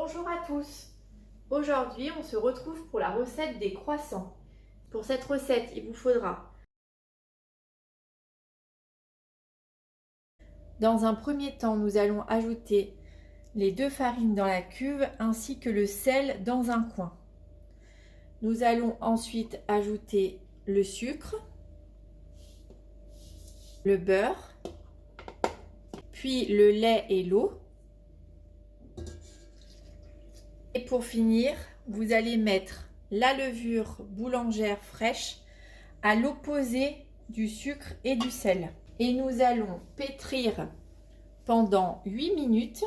Bonjour à tous. Aujourd'hui, on se retrouve pour la recette des croissants. Pour cette recette, il vous faudra dans un premier temps, nous allons ajouter les 2 farines dans la cuve ainsi que le sel dans un coin. Nous allons ensuite ajouter le sucre, le beurre, puis le lait et l'eau. Et pour finir, vous allez mettre la levure boulangère fraîche à l'opposé du sucre et du sel. Et nous allons pétrir pendant 8 minutes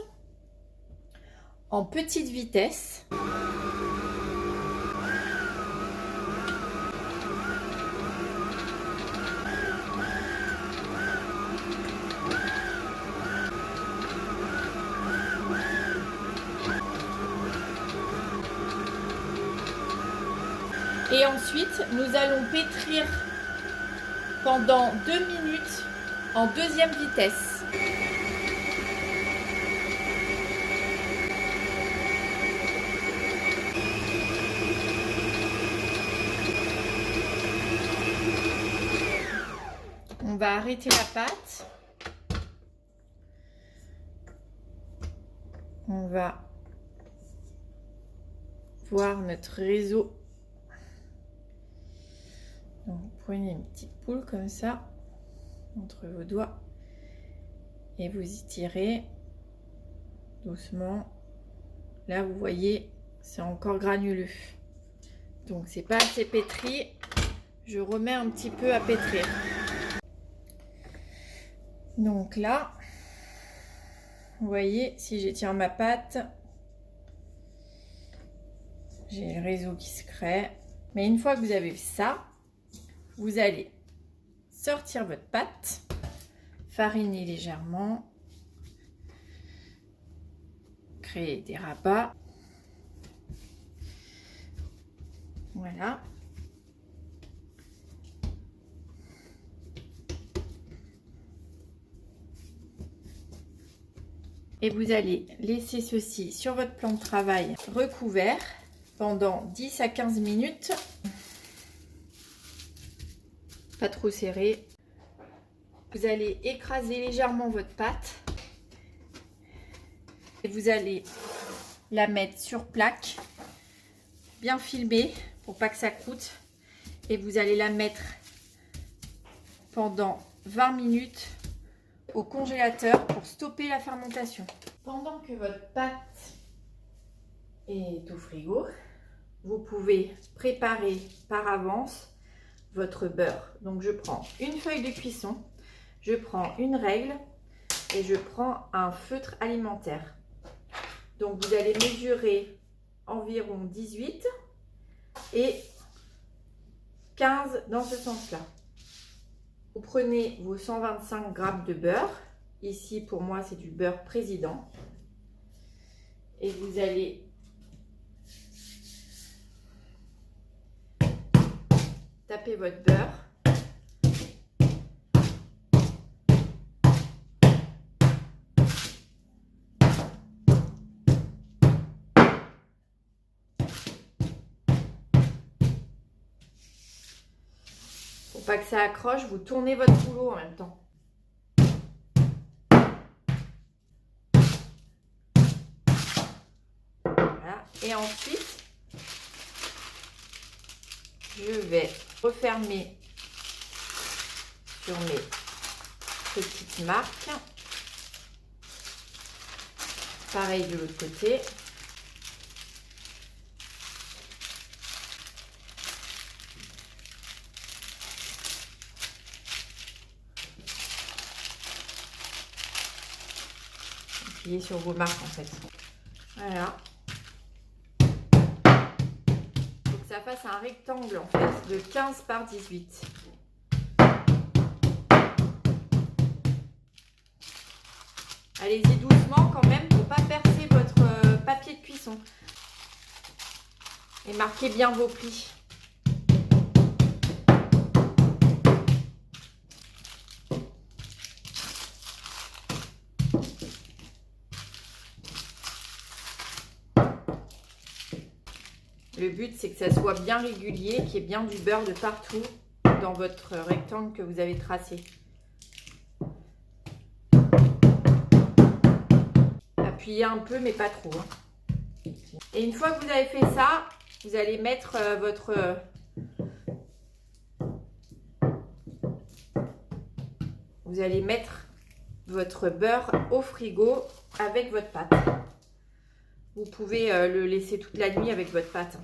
en petite vitesse. Et ensuite, nous allons pétrir pendant 2 minutes en deuxième vitesse. On va arrêter la pâte. On va voir notre réseau. Donc, vous prenez une petite boule comme ça entre vos doigts et vous y tirez doucement. Là, vous voyez, c'est encore granuleux. Donc, c'est pas assez pétri. Je remets un petit peu à pétrir. Donc là, vous voyez, si j'étire ma pâte, j'ai le réseau qui se crée. Mais une fois que vous avez ça, vous allez sortir votre pâte, fariner légèrement, créer des rabats. Voilà. Et vous allez laisser ceci sur votre plan de travail recouvert pendant 10 à 15 minutes. Pas trop serré. Vous allez écraser légèrement votre pâte. Et vous allez la mettre sur plaque, bien filmée pour pas que ça croûte. Et vous allez la mettre pendant 20 minutes au congélateur pour stopper la fermentation. Pendant que votre pâte est au frigo, vous pouvez préparer par avance votre beurre. Donc je prends une feuille de cuisson, je prends une règle et je prends un feutre alimentaire. Donc vous allez mesurer environ 18 et 15 dans ce sens-là. Vous prenez vos 125 g de beurre. Ici, pour moi, c'est du beurre président. Et vous allez taper votre beurre. Pour pas que ça accroche, vous tournez votre rouleau en même temps. Voilà. Et ensuite, je vais refermer sur mes petites marques. Pareil de l'autre côté. Appuyez sur vos marques en fait. Voilà. Ça fasse un rectangle en fait de 15 par 18. Allez-y doucement quand même pour pas percer votre papier de cuisson. Et marquez bien vos plis. Le but, c'est que ça soit bien régulier, qu'il y ait bien du beurre de partout dans votre rectangle que vous avez tracé. Appuyez un peu, mais pas trop. Et une fois que vous avez fait ça, vous allez mettre votre beurre au frigo avec votre pâte. Vous pouvez le laisser toute la nuit avec votre pâte.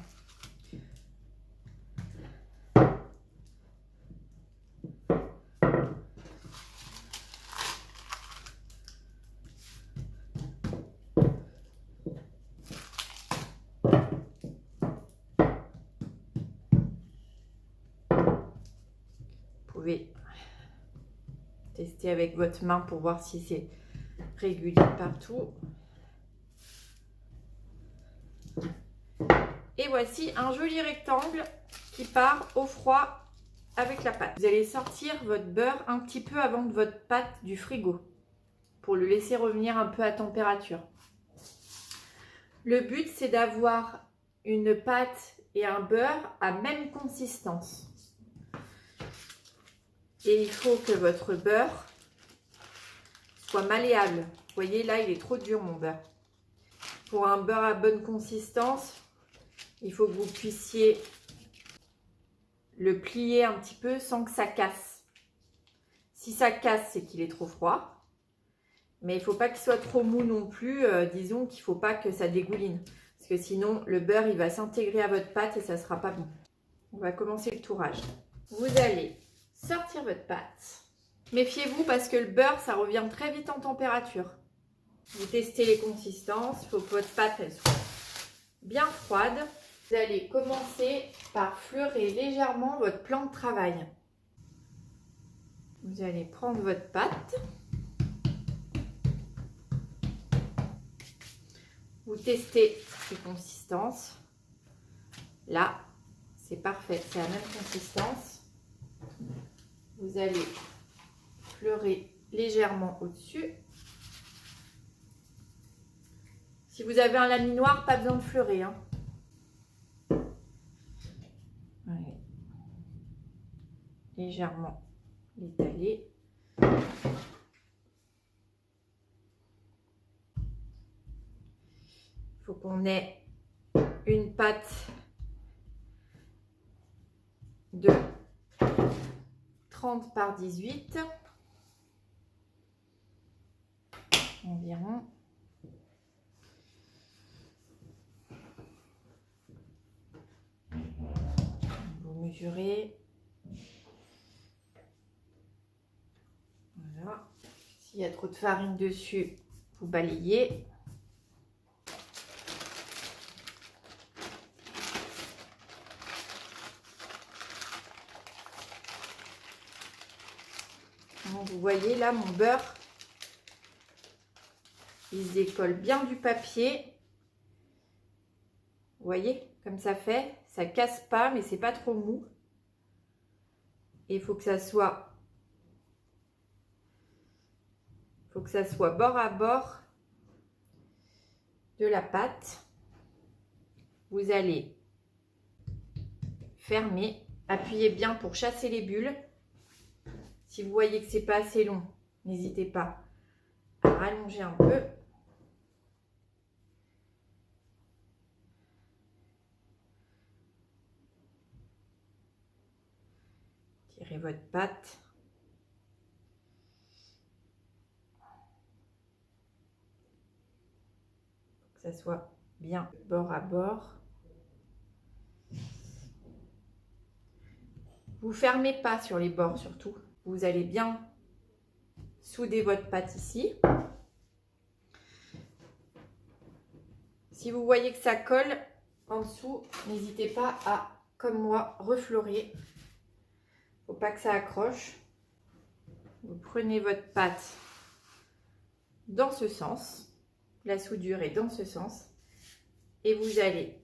Vous pouvez tester avec votre main pour voir si c'est régulier partout. Et voici un joli rectangle qui part au froid avec la pâte. Vous allez sortir votre beurre un petit peu avant de votre pâte du frigo pour le laisser revenir un peu à température. Le but, c'est d'avoir une pâte et un beurre à même consistance. Et il faut que votre beurre soit malléable. Vous voyez, là, il est trop dur, mon beurre. Pour un beurre à bonne consistance, il faut que vous puissiez le plier un petit peu sans que ça casse. Si ça casse, c'est qu'il est trop froid. Mais il ne faut pas qu'il soit trop mou non plus. Disons qu'il ne faut pas que ça dégouline. Parce que sinon, le beurre, il va s'intégrer à votre pâte et ça ne sera pas bon. On va commencer le tourage. Vous allez sortir votre pâte. Méfiez-vous parce que le beurre, ça revient très vite en température. Vous testez les consistances. Il faut que votre pâte elle soit bien froide. Vous allez commencer par fleurer légèrement votre plan de travail. Vous allez prendre votre pâte. Vous testez les consistances. Là, c'est parfait, c'est la même consistance. Vous allez fleurer légèrement au-dessus. Si vous avez un laminoir, pas besoin de fleurer, hein. Allez. Légèrement l'étaler. Il faut qu'on ait une pâte de 30 par 18 environ. Vous mesurez. Voilà. S'il y a trop de farine dessus, vous balayez. Donc, vous voyez là mon beurre, il se décolle bien du papier. Vous voyez comme ça fait, ça casse pas mais c'est pas trop mou. Et il faut que ça soit bord à bord de la pâte. Vous allez fermer, appuyez bien pour chasser les bulles. Si vous voyez que c'est pas assez long, n'hésitez pas à rallonger un peu. Tirez votre pâte. Pour que ça soit bien bord à bord. Vous fermez pas sur les bords surtout. Vous allez bien souder votre pâte ici. Si vous voyez que ça colle en dessous, n'hésitez pas à, comme moi, refleurer. Il ne faut pas que ça accroche. Vous prenez votre pâte dans ce sens. La soudure est dans ce sens. Et vous allez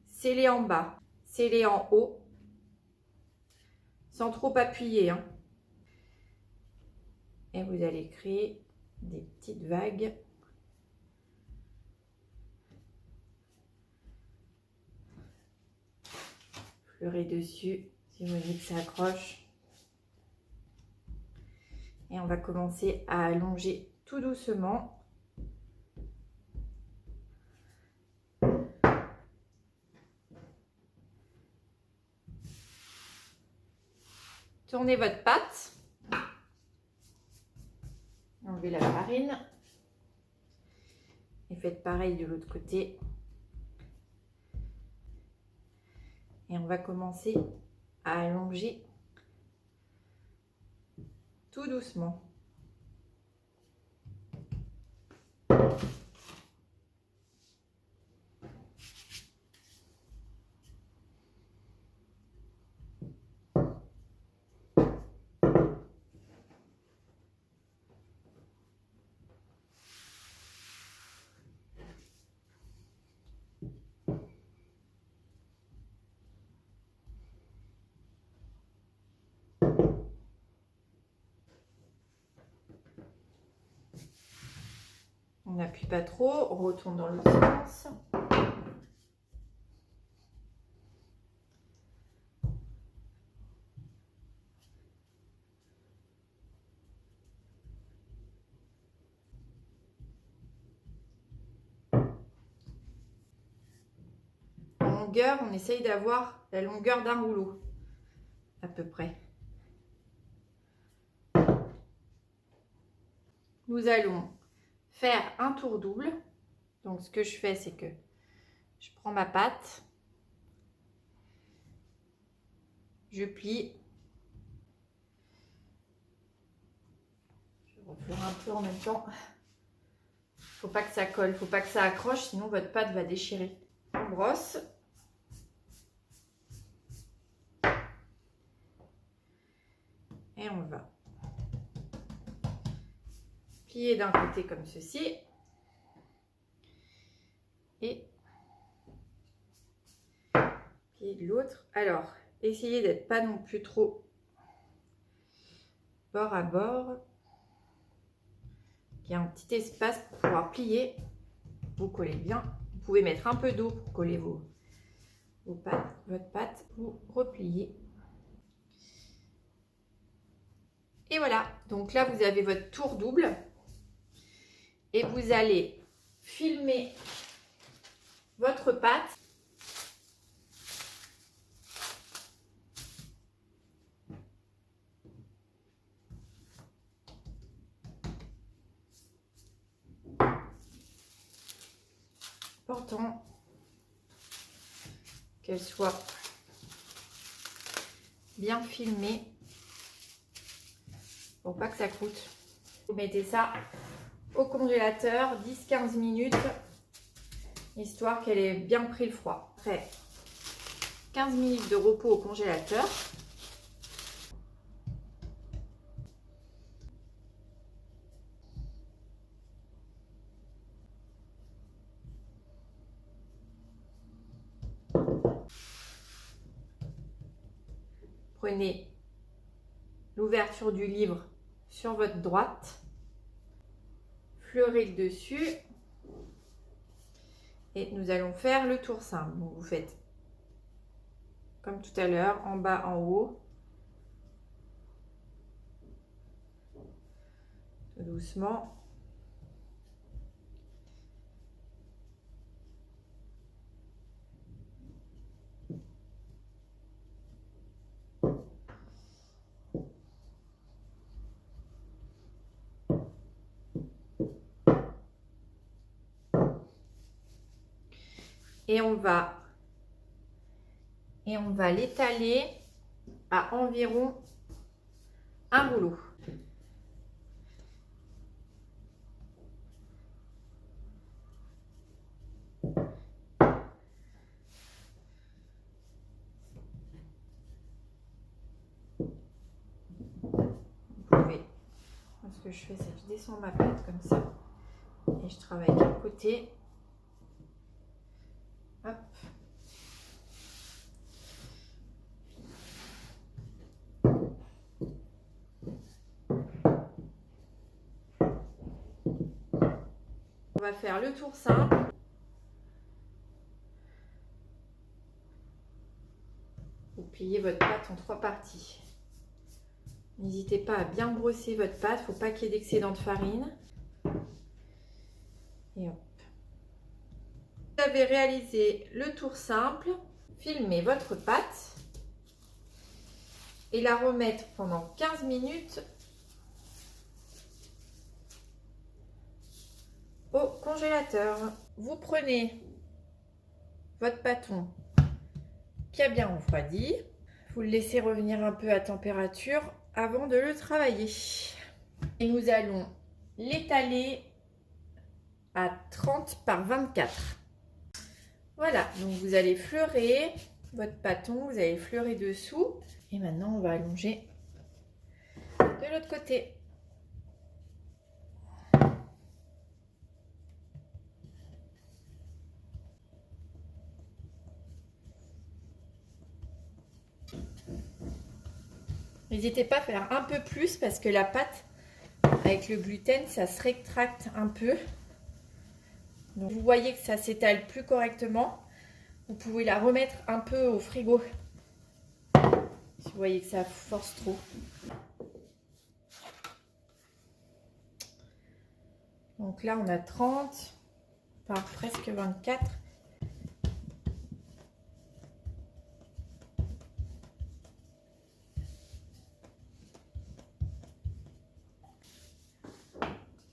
sceller en bas, sceller en haut, sans trop appuyer, hein. Et vous allez créer des petites vagues. Fleurez dessus si vous voyez que ça accroche. Et on va commencer à allonger tout doucement. Tournez votre pâte. Enlevez la farine. Et faites pareil de l'autre côté. Et on va commencer à allonger tout doucement. On n'appuie pas trop, on retourne dans l'autre sens. En longueur, on essaye d'avoir la longueur d'un rouleau, à peu près. Nous allons faire un tour double. Donc ce que je fais, c'est que je prends ma pâte, je plie, je refleure un peu en même temps. Faut pas que ça colle, faut pas que ça accroche, sinon votre pâte va déchirer. On brosse. Et on va plier d'un côté comme ceci. Et plier de l'autre. Alors, essayez d'être pas non plus trop bord à bord. Il y a un petit espace pour pouvoir plier. Vous collez bien. Vous pouvez mettre un peu d'eau pour coller vos pâtes, votre pâte. Vous repliez. Et voilà. Donc là, vous avez votre tour double. Et vous allez filmer votre pâte. Important qu'elle soit bien filmée pour pas que ça croûte. Vous mettez ça au congélateur 10-15 minutes histoire qu'elle ait bien pris le froid. Après 15 minutes de repos au congélateur. Prenez l'ouverture du livre sur votre droite, fleurez le dessus et nous allons faire le tour simple. Donc vous faites comme tout à l'heure, en bas, en haut, tout doucement. Et on va l'étaler à environ un rouleau. Ce que je fais, c'est que je descends ma pâte comme ça et je travaille d'un côté. Hop. On va faire le tour simple. Vous plier votre pâte en 3 parties. N'hésitez pas à bien brosser votre pâte, il ne faut pas qu'il y ait d'excédent de farine. Et hop. Vous avez réalisé le tour simple, filmez votre pâte et la remettre pendant 15 minutes au congélateur. Vous prenez votre pâton qui a bien refroidi, vous le laissez revenir un peu à température avant de le travailler. Et nous allons l'étaler à 30 par 24. Voilà, donc vous allez fleurer votre pâton, vous allez fleurer dessous. Et maintenant, on va allonger de l'autre côté. N'hésitez pas à faire un peu plus parce que la pâte, avec le gluten, ça se rétracte un peu. Donc, vous voyez que ça s'étale plus correctement. Vous pouvez la remettre un peu au frigo. Si vous voyez que ça force trop. Donc là, on a 30 par presque 24.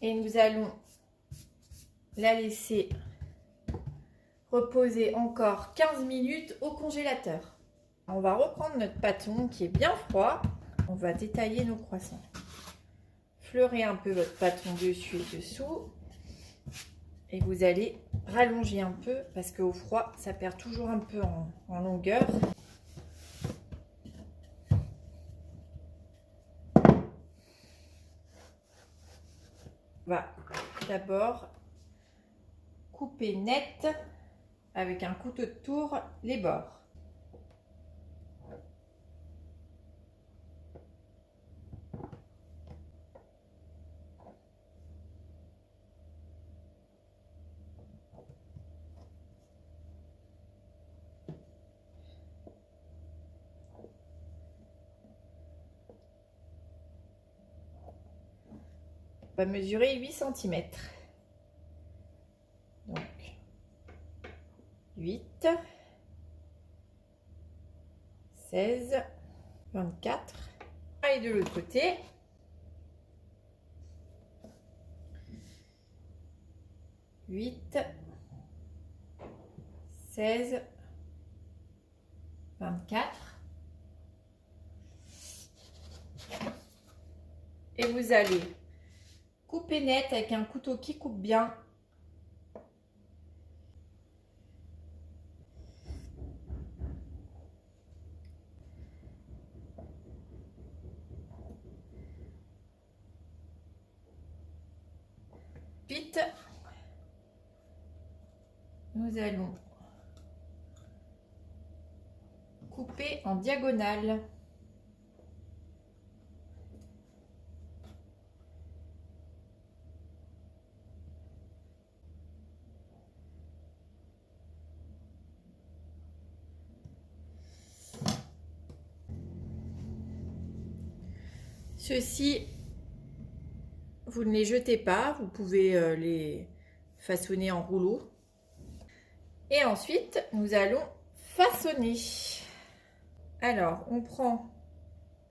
Et nous allons la laisser reposer encore 15 minutes au congélateur. On va reprendre notre pâton qui est bien froid. On va détailler nos croissants. Fleurez un peu votre pâton dessus et dessous. Et vous allez rallonger un peu parce qu'au froid, ça perd toujours un peu en longueur. On va d'abord couper net avec un couteau de tour les bords. On va mesurer 8 cm. Donc 8, 16, 24. Et de l'autre côté. Huit, 16, 24. Et vous allez couper net avec un couteau qui coupe bien. Ensuite, nous allons couper en diagonale. Ceux-ci, vous ne les jetez pas, vous pouvez les façonner en rouleau. Et ensuite, nous allons façonner. Alors, on prend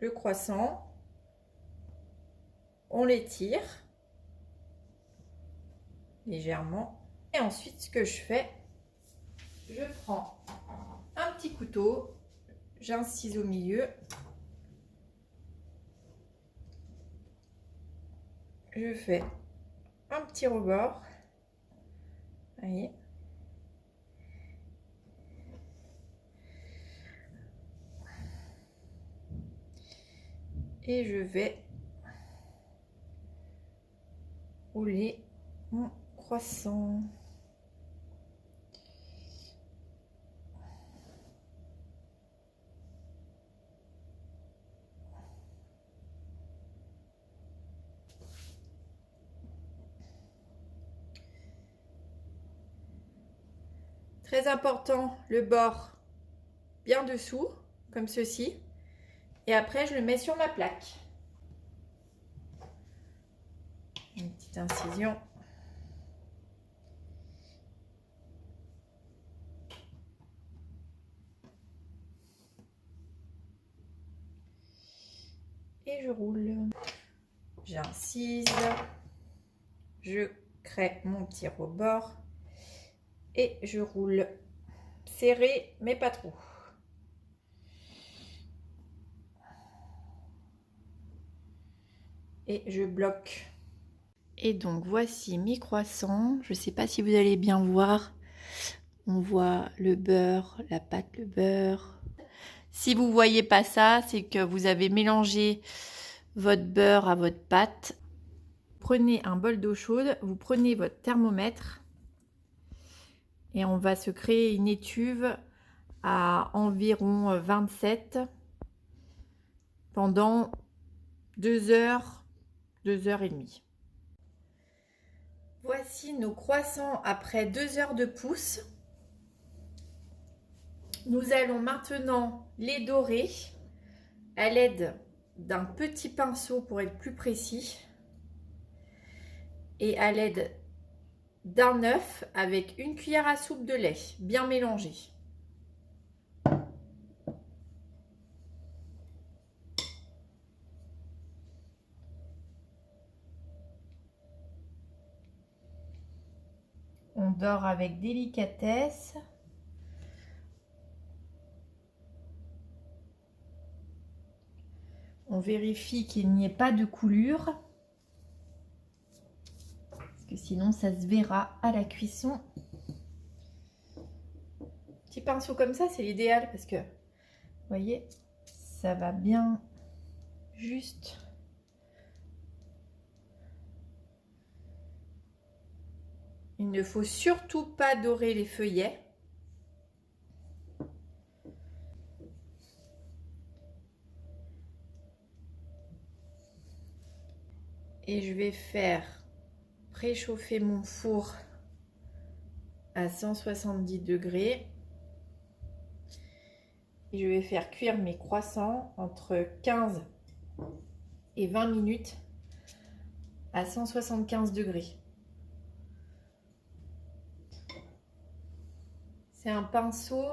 le croissant, on l'étire légèrement. Et ensuite, ce que je fais, je prends un petit couteau, j'incise au milieu. Je fais un petit rebord. Voyez. Et je vais rouler mon croissant. Très important, le bord bien dessous, comme ceci. Et après, je le mets sur ma plaque. Une petite incision. Et je roule. J'incise. Je crée mon petit rebord. Et je roule. Serré, mais pas trop. Et je bloque. Et donc voici mes croissants. Je ne sais pas si vous allez bien voir. On voit le beurre, la pâte, le beurre. Si vous ne voyez pas ça, c'est que vous avez mélangé votre beurre à votre pâte. Prenez un bol d'eau chaude, vous prenez votre thermomètre et on va se créer une étuve à environ 27 pendant 2 heures, 2 heures et demie. Voici nos croissants après 2 heures de pousse. Nous allons maintenant les dorer à l'aide d'un petit pinceau pour être plus précis et à l'aide d'un œuf avec une cuillère à soupe de lait bien mélangé. On dore avec délicatesse. On vérifie qu'il n'y ait pas de coulure. Parce que sinon ça se verra à la cuisson. Petit pinceau comme ça, c'est l'idéal parce que, vous voyez, ça va bien juste. Il ne faut surtout pas dorer les feuillets. Et je vais faire préchauffer mon four à 170 degrés. Et je vais faire cuire mes croissants entre 15 et 20 minutes à 175 degrés. C'est un pinceau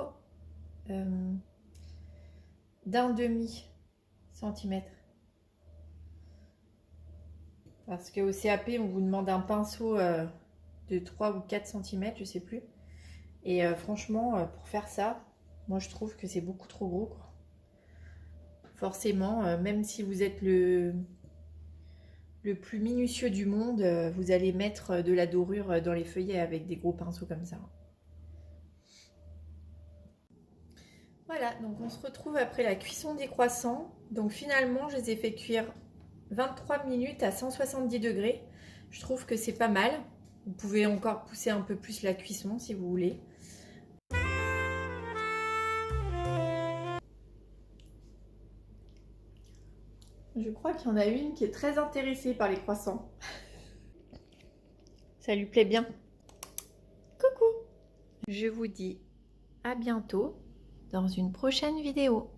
d'1,5 cm. Parce qu'au CAP, on vous demande un pinceau de 3 ou 4 cm, je sais plus. Et franchement, pour faire ça, moi je trouve que c'est beaucoup trop gros, quoi. Forcément, même si vous êtes le plus minutieux du monde, vous allez mettre de la dorure dans les feuillets avec des gros pinceaux comme ça. Voilà, donc on se retrouve après la cuisson des croissants. Donc finalement, je les ai fait cuire 23 minutes à 170 degrés. Je trouve que c'est pas mal. Vous pouvez encore pousser un peu plus la cuisson si vous voulez. Je crois qu'il y en a une qui est très intéressée par les croissants. Ça lui plaît bien. Coucou! Je vous dis à bientôt dans une prochaine vidéo.